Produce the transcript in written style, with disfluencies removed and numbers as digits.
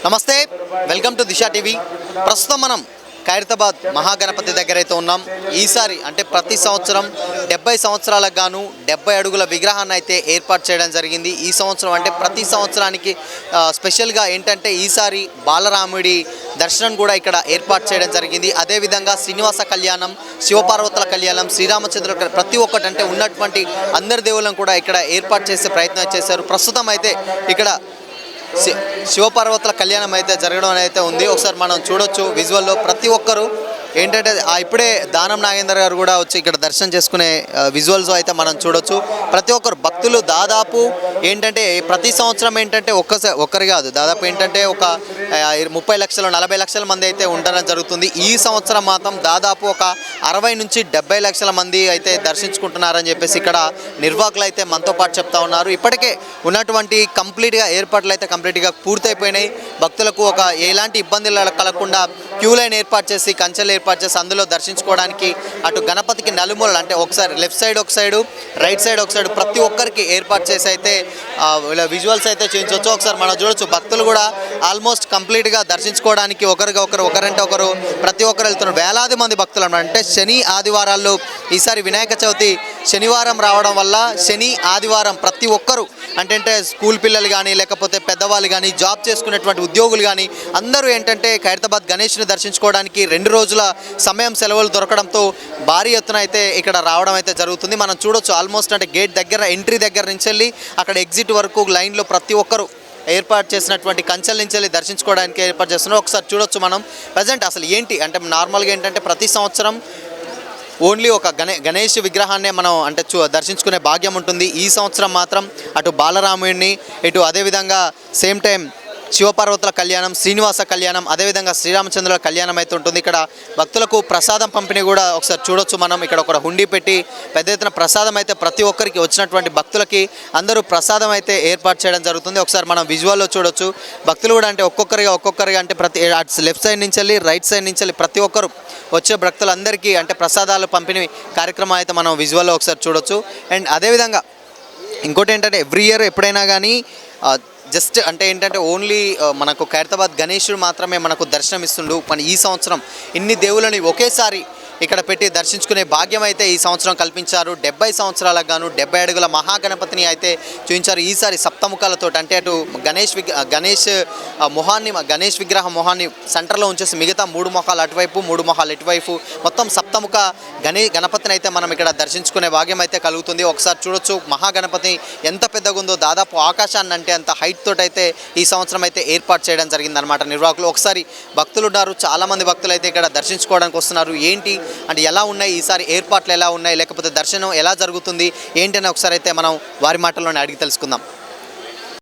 నమస్తే, welcome to Disha TV. ప్రస్తుతం మనం ఖైరతాబాద్ మహాగణపతి దగ్గర అయితే ఉన్నాం. ఈసారి అంటే ప్రతి సంవత్సరం 70 సంవత్సరాలకు గాను 70 అడుగుల విగ్రహాన్ని అయితే ఏర్పాటు చేయడం జరిగింది. ఈ సంవత్సరం అంటే ప్రతి సంవత్సరానికి స్పెషల్గా ఏంటంటే ఈసారి బాలరాముడి దర్శనం కూడా ఇక్కడ ఏర్పాటు చేయడం జరిగింది. అదేవిధంగా శ్రీనివాస కళ్యాణం, శివపార్వతుల కళ్యాణం, శ్రీరామచంద్ర ప్రతి ఒక్కటి అంటే ఉన్నటువంటి అందరి దేవుళ్ళను కూడా ఇక్కడ ఏర్పాటు చేసే ప్రయత్నం చేశారు. ప్రస్తుతం అయితే ఇక్కడ శివపార్వతుల కళ్యాణం అయితే జరగడం అయితే ఉంది. ఒకసారి మనం చూడొచ్చు విజువల్లో. ప్రతి ఒక్కరు ఏంటంటే ఇప్పుడే దానం నాగేందర్ గారు కూడా వచ్చి ఇక్కడ దర్శనం చేసుకునే విజువల్స్ అయితే మనం చూడొచ్చు. ప్రతి ఒక్కరు భక్తులు దాదాపు ఏంటంటే ప్రతి సంవత్సరం ఏంటంటే ఒక్కరు కాదు, దాదాపు ఏంటంటే ఒక 30 లక్షలు 40 లక్షల మంది అయితే ఉండడం జరుగుతుంది. ఈ సంవత్సరం మాత్రం దాదాపు ఒక 60 నుంచి 70 లక్షల మంది అయితే దర్శించుకుంటున్నారని చెప్పేసి ఇక్కడ నిర్వాహకులు అయితే మనతో పాటు చెప్తా ఉన్నారు. ఇప్పటికే ఉన్నటువంటి కంప్లీట్గా ఏర్పాట్లు అయితే కంప్లీట్గా పూర్తయిపోయినాయి. భక్తులకు ఒక ఎలాంటి ఇబ్బందులు కలగకుండా క్యూ లైన్ ఏర్పాటు చేసి కంచెలు ఏర్పాటు చేసి అందులో దర్శించుకోవడానికి అటు గణపతికి నలుమూలలు అంటే ఒకసారి లెఫ్ట్ సైడ్ ఒక సైడు, రైట్ సైడ్ ఒక సైడ్ ప్రతి ఒక్కరికి ఏర్పాటు చేసి అయితే విజువల్స్ అయితే చూపించవచ్చు. ఒకసారి మనం చూడొచ్చు భక్తులు కూడా ఆల్మోస్ట్ కంప్లీట్గా దర్శించుకోవడానికి ఒకరంటే ఒకరు ప్రతి ఒక్కరు వెళ్తున్నారు. వేలాది మంది భక్తులు అన్నమాట. అంటే శని ఆదివారాల్లో ఈసారి వినాయక చవితి శనివారం రావడం వల్ల శని ఆదివారం ప్రతి ఒక్కరు అంటే స్కూల్ పిల్లలు కానీ లేకపోతే పెద్దవాళ్ళు కానీ జాబ్ చేసుకునేటువంటి ఉద్యోగులు కానీ అందరూ ఏంటంటే ఖైరతాబాద్ గణేష్ని దర్శించుకోవడానికి 2 రోజుల సమయం సెలవులు దొరకడంతో భారీ ఎత్తున అయితే ఇక్కడ రావడం అయితే జరుగుతుంది. మనం చూడొచ్చు ఆల్మోస్ట్ అంటే గేట్ దగ్గర ఎంట్రీ దగ్గర నుంచి వెళ్ళి అక్కడ ఎగ్జిట్ వరకు లైన్లో ప్రతి ఒక్కరు ఏర్పాటు చేసినటువంటి కంచెల నుంచి వెళ్ళి దర్శించుకోవడానికి ఏర్పాటు చేస్తున్నారు. ఒకసారి చూడొచ్చు మనం ప్రజెంట్ అసలు ఏంటి అంటే నార్మల్గా ఏంటంటే ప్రతి సంవత్సరం ఓన్లీ ఒక గణేష్ విగ్రహాన్నే మనం అంటే దర్శించుకునే భాగ్యం ఉంటుంది. ఈ సంవత్సరం మాత్రం అటు బాలరాముడిని ఇటు అదేవిధంగా సేమ్ టైం శివపార్వతుల కళ్యాణం, శ్రీనివాస కళ్యాణం, అదేవిధంగా శ్రీరామచంద్రుల కళ్యాణం అయితే ఉంటుంది. ఇక్కడ భక్తులకు ప్రసాదం పంపిణీ కూడా ఒకసారి చూడొచ్చు మనం. ఇక్కడ ఒక హుండీ పెట్టి పెద్ద ఎత్తున ప్రసాదం అయితే ప్రతి ఒక్కరికి వచ్చినటువంటి భక్తులకి అందరూ ప్రసాదం అయితే ఏర్పాటు చేయడం జరుగుతుంది. ఒకసారి మనం విజువల్లో చూడొచ్చు. భక్తులు కూడా అంటే ఒక్కొక్కరిగా అంటే ప్రతి లెఫ్ట్ సైడ్ నుంచి వెళ్ళి రైట్ సైడ్ నుంచి వెళ్ళి ప్రతి ఒక్కరు వచ్చే భక్తులందరికీ అంటే ప్రసాదాలు పంపిణీ కార్యక్రమం అయితే మనం విజువల్లో ఒకసారి చూడొచ్చు. అండ్ అదేవిధంగా ఇంకోటి ఏంటంటే ఎవ్రీ ఇయర్ ఎప్పుడైనా కానీ జస్ట్ అంటే ఏంటంటే ఓన్లీ మనకు ఖైరతాబాద్ గణేశుడు మాత్రమే మనకు దర్శనం ఇస్తుండు. మన ఈ సంవత్సరం ఇన్ని దేవులని ఒకేసారి ఇక్కడ పెట్టి దర్శించుకునే భాగ్యం అయితే ఈ సంవత్సరం కల్పించారు. 70 సంవత్సరాలకు గాను 70 అడుగుల మహాగణపతిని అయితే చూపించారు. ఈసారి సప్తముఖాలతో అంటే అటు గణేష్ విగ్రహ మొహాన్ని సెంటర్లో ఉంచేసి మిగతా 3 మొహాలు అటువైపు 3 మొహాలు ఇటువైపు మొత్తం సప్తముఖ గణపతిని అయితే మనం ఇక్కడ దర్శించుకునే భాగ్యం అయితే కలుగుతుంది. ఒకసారి చూడొచ్చు మహాగణపతి ఎంత పెద్దగా ఉందో, దాదాపు ఆకాశాన్ని అంటే అంత హైట్ తోటి అయితే ఈ సంవత్సరం అయితే ఏర్పాటు చేయడం జరిగిందనమాట నిర్వాహకులు. ఒకసారి భక్తులు ఉన్నారు, చాలామంది భక్తులు అయితే ఇక్కడ దర్శించుకోవడానికి వస్తున్నారు. ఏంటి అంటే ఎలా ఉన్నాయి ఈసారి ఏర్పాట్లు ఎలా ఉన్నాయి, లేకపోతే దర్శనం ఎలా జరుగుతుంది ఏంటి అని ఒకసారి అయితే మనం వారి మాటల్లోనే అడిగి తెలుసుకుందాం.